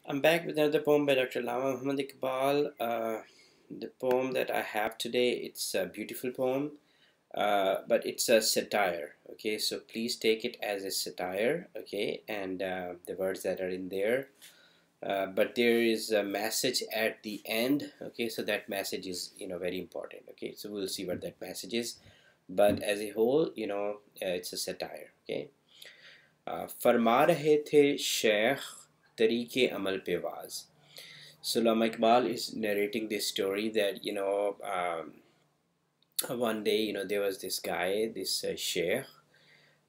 I'm back with another poem by Dr. Allama Muhammad Iqbal. The poem that I have today, it's a beautiful poem, but it's a satire. Okay, so please take it as a satire. Okay, and the words that are in there. But there is a message at the end. Okay, so that message is very important. Okay, so we'll see what that message is. But as a whole, it's a satire. Okay. फरमा रहे थे शेख तरीके अमल पे was. So Allama Iqbal is narrating this story that one day there was this guy, this sheikh,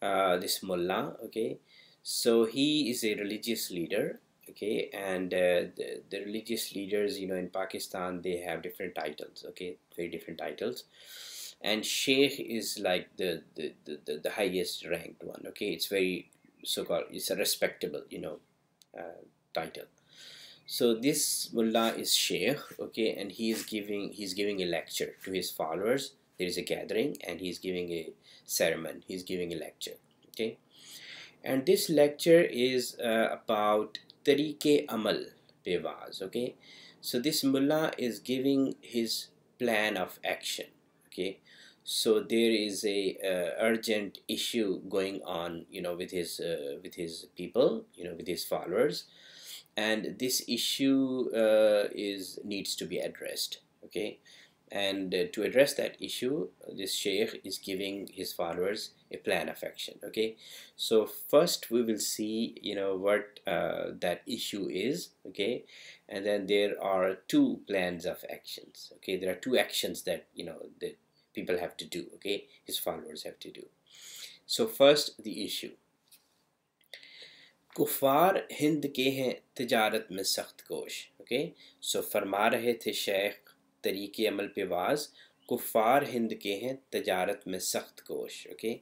this mullah. Okay, so he is a religious leader. Okay, and the religious leaders in Pakistan, they have different titles. Okay, very different titles, and sheikh is like the highest ranked one. Okay, it's very so-called, it's a respectable title. So this mullah is sheikh. Okay, and he's giving a lecture to his followers. There is a gathering and he's giving a sermon, he's giving a lecture. Okay, and this lecture is about Tareek-e-Amal Bewaz. Okay, so this mullah is giving his plan of action. Okay, so there is a urgent issue going on with his people, with his followers, and this issue is needs to be addressed. Okay, and to address that issue, this sheikh is giving his followers a plan of action. Okay, so first we will see what that issue is. Okay, and then there are two plans of actions. Okay, there are two actions that the people have to do. Okay, his followers have to do. So first, the issue. कुफ़ार हिंद के हैं तिजारत में सख्त कोश. Okay, सो फरमा रहे थे शेख तरीके अमल पे वाज, कुफ़ार हिंद के हैं तिजारत में सख्त कोश. Okay,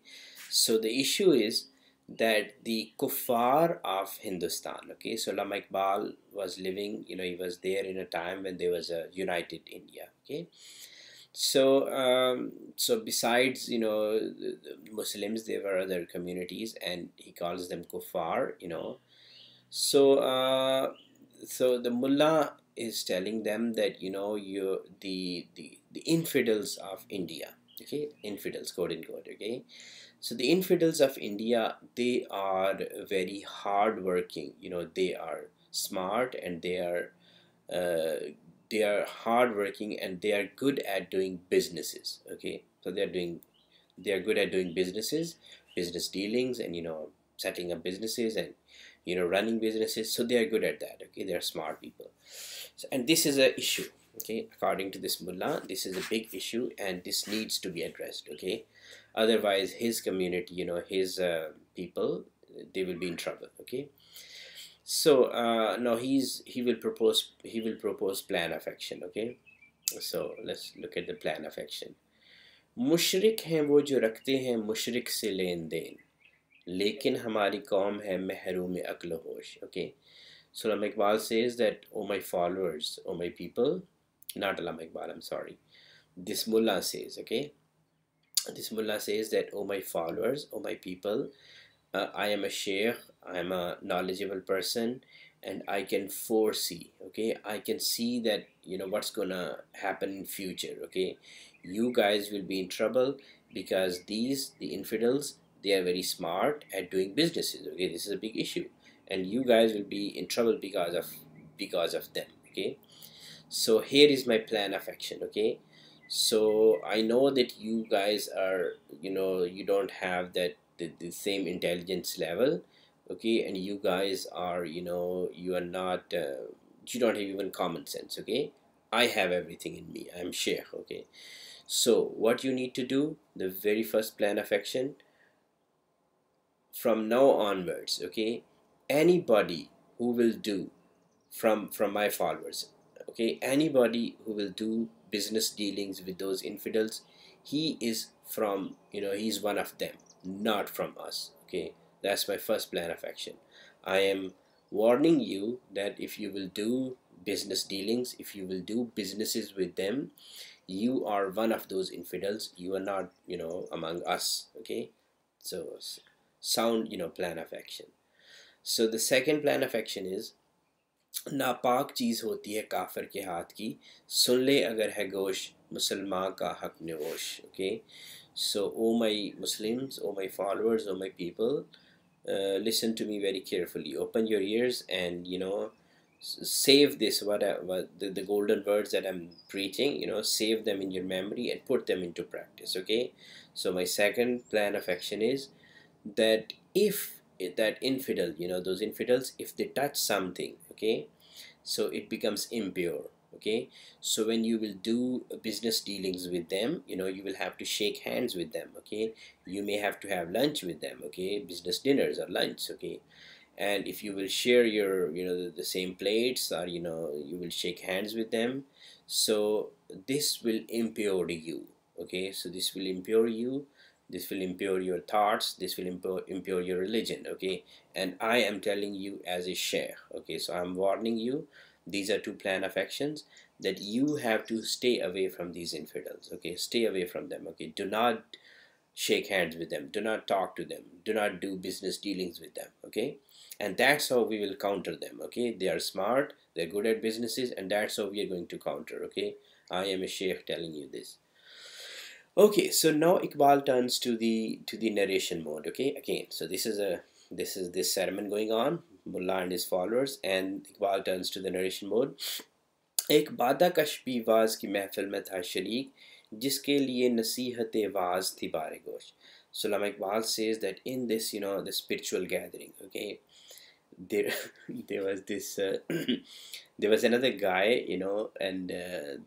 so the issue is that the kuffar of Hindustan. Okay, so Allama Iqbal was living, he was there in a time when there was a united India. Okay, so so besides the Muslims, there were other communities, and he calls them kuffar. So so the mullah is telling them that the infidels of India. Okay, infidels, quote unquote. Okay, so the infidels of India, they are very hardworking. They are smart, and they are hardworking, and they are good at doing businesses. Okay, so they are good at doing businesses, business dealings, and setting up businesses, and running businesses. So they are good at that. Okay, they are smart people. So, and this is a issue. Okay, according to this mullah, this is a big issue, and this needs to be addressed. Okay, otherwise his community, his people, they will be in trouble. Okay, so now he will propose plan of action. Okay, so let's look at the plan of action. मुशरिक हैं वो जो रखते हैं मुशरिक से लेन then, लेकिन हमारी कौम है महरूम अक्ल होश. Okay, so Allama Iqbal says that, oh my followers, oh my people, not Allama Iqbal, I'm sorry, this mullah says. Okay, this mullah says that, oh my followers, oh my people, I am a sheikh, I am a knowledgeable person, and I can foresee. Okay, I can see that what's gonna happen in future. Okay, you guys will be in trouble because the infidels, they are very smart at doing businesses. Okay, this is a big issue, and you guys will be in trouble because of them. Okay, so here is my plan of action. Okay, so I know that you guys are you don't have the same intelligence level. Okay, and you guys are you are not you don't have even common sense. Okay, I have everything in me, I'm sheikh. Okay, so what you need to do, the very first plan of action, from now onwards, okay, anybody who will do, from my followers, okay, anybody who will do business dealings with those infidels, he is from he's one of them, not from us. Okay, that's my first plan of action. I am warning you that if you will do business dealings, if you will do businesses with them, you are one of those infidels, you are not among us. Okay, so sound plan of action. So the second plan of action is, नापाक चीज़ होती है काफिर के हाथ की, सुन ले अगर है गोश मुसलमान का हक नवोश. Okay, so oh my Muslims, oh my followers, oh my people, listen to me very carefully, open your ears, and save this, what the golden words that I'm preaching, save them in your memory and put them into practice. Okay, so my second plan of action is that if that infidel, those infidels, if they touch something, okay, so it becomes impure. Okay, so when you will do business dealings with them, you will have to shake hands with them. Okay, you may have to have lunch with them. Okay, business dinners or lunch. Okay, and if you will share your, the same plates, or you will shake hands with them, so this will impure you. Okay, so this will impure you, this will impure your thoughts, this will impure your religion. Okay, and I am telling you as a sheikh. Okay, so I'm warning you, these are two plan of actions that you have to stay away from these infidels. Okay, stay away from them. Okay, do not shake hands with them, do not talk to them, do not do business dealings with them. Okay, and that's how we will counter them. Okay, they are smart, they're good at businesses, and that's how we are going to counter. Okay, I am a sheikh telling you this. Okay, so now Iqbal turns to the narration mode. Okay, again, so this sermon going on, Mullah and his followers, and Iqbal turns to the narration mode. एक बादा कशबी was की महफिल में था शरीक जिसके लिए नसीहत वाज थी बारे गोश. So Allama Iqbal says that in this, the spiritual gathering, okay, there there was this there was another guy, and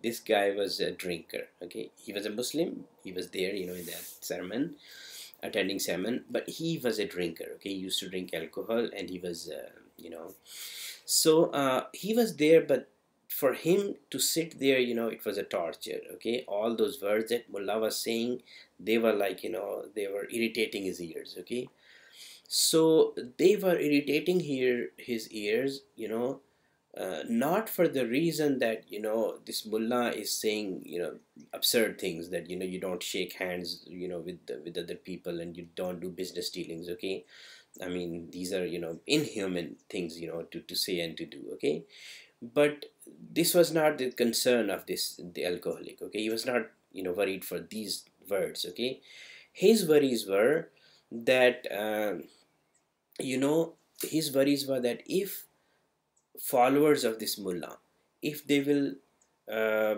this guy was a drinker. Okay, he was a Muslim, he was there, in that sermon, attending sermon, but he was a drinker. Okay, he used to drink alcohol, and he was he was there, but for him to sit there, it was a torture. Okay, all those words that Mullah was saying, they were like, they were irritating his ears. Okay, so they were irritating his ears, not for the reason that, this Mullah is saying, absurd things, that, you don't shake hands, with other people, and you don't do business dealings. Okay, I mean, these are, inhuman things, to say and to do. Okay, but this was not the concern of the alcoholic. Okay, he was not, worried for these words. Okay, his worries were that, you know his worries were that if followers of this mullah, if they will, uh,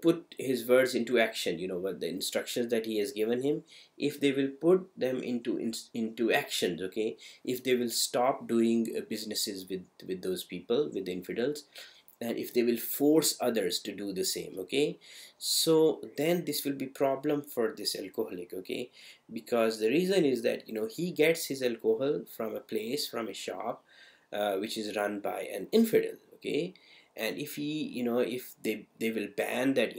put his words into action, what the instructions that he has given him, if they will put them into actions. Okay, if they will stop doing businesses with those people, with the infidels, and if they will force others to do the same. Okay, so then this will be problem for this alcoholic. Okay, because the reason is that, he gets his alcohol from a place, from a shop, which is run by an infidel. Okay, and if he, if they will ban that,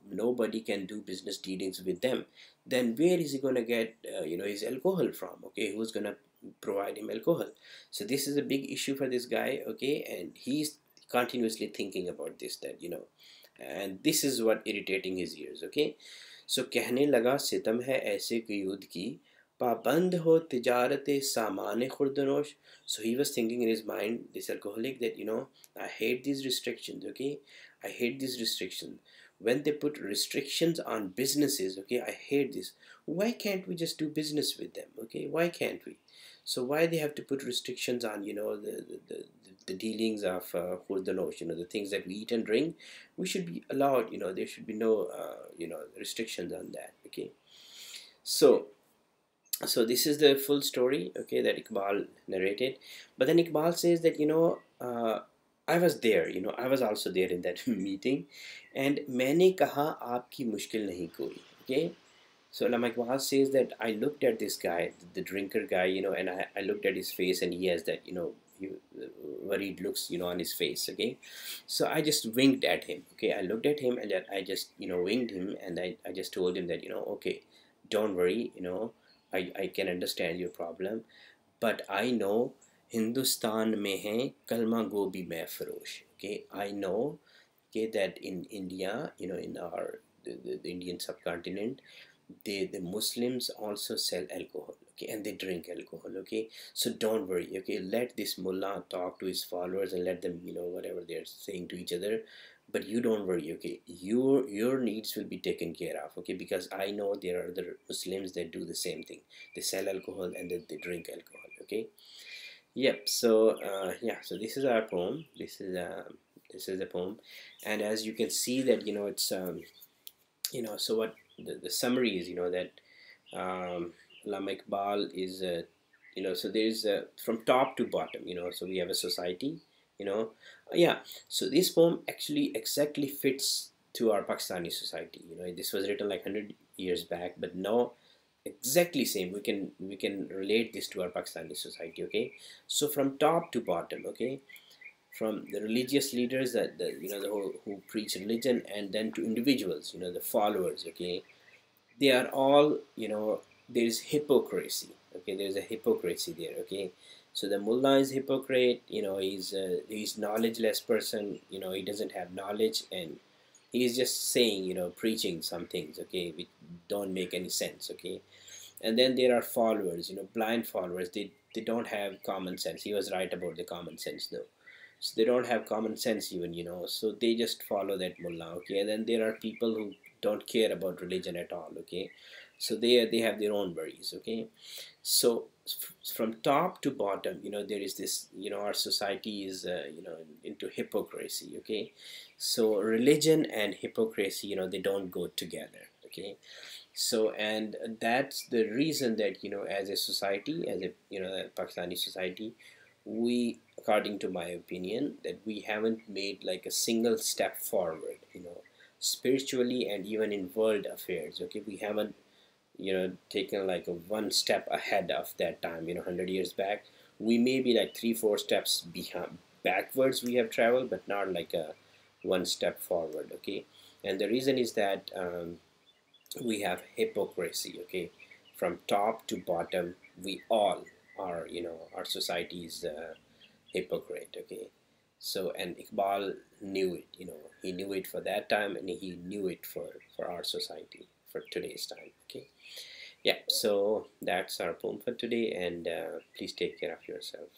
nobody can do business dealings with them, then where is he going to get, his alcohol from? Okay, who's going to provide him alcohol? So this is a big issue for this guy. Okay, and he's continuously thinking about this, that, and this is what irritating his ears. Okay, so कहने लगा सितम है ऐसे क़यूद की पाबंद हो तिजारत सामान खुर्दनोश. So he was thinking in his mind, this alcoholic, that, I hate these restrictions. Okay, I hate these restrictions. When they put restrictions on businesses, okay, I hate this. Why can't we just do business with them? Okay, why can't we? So why they have to put restrictions on, the dealings of khurdanosh, the things that we eat and drink? We should be allowed, there should be no restrictions on that. Okay, so this is the full story, okay, that Iqbal narrated. But then Iqbal says that, I was there, I was also there in that meeting, and मैंने कहा आपकी मुश्किल नहीं कोई. Okay, so Allama Iqbal says that I looked at this guy, the drinker guy, and I looked at his face, and he has that, worried looks, on his face. Okay, so I just winked at him. Okay, I looked at him, and I just, winked him, and I just told him that, okay, don't worry, I can understand your problem, but I know Hindustan में है कलमा गो भी मैं फरोश. Okay, I know, okay, that in India, in our the Indian subcontinent, the Muslims also sell alcohol. okay, and they drink alcohol, okay. So don't worry, okay, let this mullah talk to his followers and let them, whatever they're saying to each other, but you don't worry, okay, your needs will be taken care of, okay, because I know there are other Muslims that do the same thing. They sell alcohol and then they drink alcohol, okay. Yep. So yeah, so this is our poem. This is a poem, and as you can see that, it's so what the summary is, that Allama Iqbal is, so there's from top to bottom, so we have a society, you know, yeah. So this poem actually exactly fits to our Pakistani society. This was written like 100 years back, but now exactly same. We can relate this to our Pakistani society. Okay, so from top to bottom. Okay, from the religious leaders that who preach religion, and then to individuals, the followers. Okay, they are all, there's hypocrisy. Okay, there's a hypocrisy there. Okay, so the mullah is hypocrite. He's knowledgeless person. He doesn't have knowledge, and he's just saying, preaching some things, okay, which don't make any sense. Okay, and then there are followers, blind followers. They don't have common sense. He was right about the common sense though. So they don't have common sense even, so they just follow that mullah. Okay, and then there are people who don't care about religion at all. Okay, so they have their own worries. Okay, so from top to bottom, there is this, our society is into hypocrisy. Okay, so religion and hypocrisy, they don't go together. Okay, so, and that's the reason that, as a society, as a, a Pakistani society, we, according to my opinion, that we haven't made like a single step forward, spiritually and even in world affairs. Okay, we haven't, taken like a one step ahead of that time. 100 years back, we may be like 3-4 steps behind, backwards we have traveled, but not like a one step forward. Okay, and the reason is that we have hypocrisy. Okay, from top to bottom, we all are, our society is hypocrite. Okay, so, and Iqbal knew it. He knew it for that time, and he knew it for our society, for today's time. Okay, yeah, so that's our poem for today, and please take care of yourself.